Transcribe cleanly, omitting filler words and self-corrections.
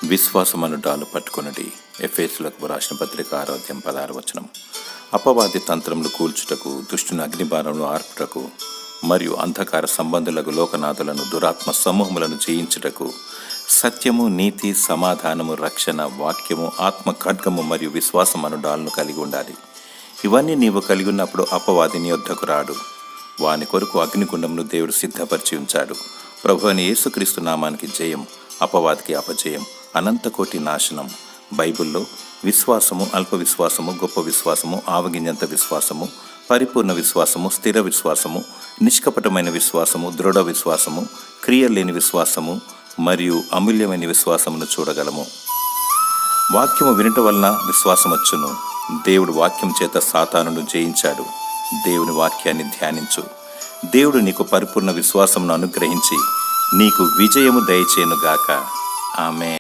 విశ్వాసమను డాలు పట్టుకొనుడి. ఎఫెసీయులకు రాసిన పత్రిక 6:16. అపవాది తంత్రములు కూల్చుటకు, దుష్టుని అగ్నిబాణములు ఆర్పుటకు, మరియు అంధకార సంబంధులకు లోకనాథులను దురాత్మ సమూహములను జయించుటకు సత్యము, నీతి, సమాధానము, రక్షణ, వాక్యము, ఆత్మ ఖడ్గము మరియు విశ్వాసమను డాలను కలిగి ఉండాలి. ఇవన్నీ నీవు కలిగి ఉన్నప్పుడు అపవాది నీ యొద్దకు రాడు. వాని కొరకు అగ్నిగుండమును దేవుడు సిద్ధపరిచి ఉంచాడు. ప్రభువైన యేసుక్రీస్తు నామానికి జయం, అపవాదికి అపజయం, అనంతకోటి నాశనం. బైబిల్లో విశ్వాసము, అల్ప విశ్వాసము, గొప్ప విశ్వాసము, ఆవగింజంత విశ్వాసము, పరిపూర్ణ విశ్వాసము, స్థిర విశ్వాసము, నిష్కపటమైన విశ్వాసము, దృఢ విశ్వాసము, క్రియలేని విశ్వాసము మరియు అమూల్యమైన విశ్వాసమును చూడగలము. వాక్యము వినుట వలన విశ్వాసమొచ్చును. దేవుడు వాక్యం చేత సాతానును జయించాడు. దేవుని వాక్యాన్ని ధ్యానించు. దేవుడు నీకు పరిపూర్ణ విశ్వాసమును అనుగ్రహించి నీకు విజయము దయచేయునుగాక. ఆమేన్.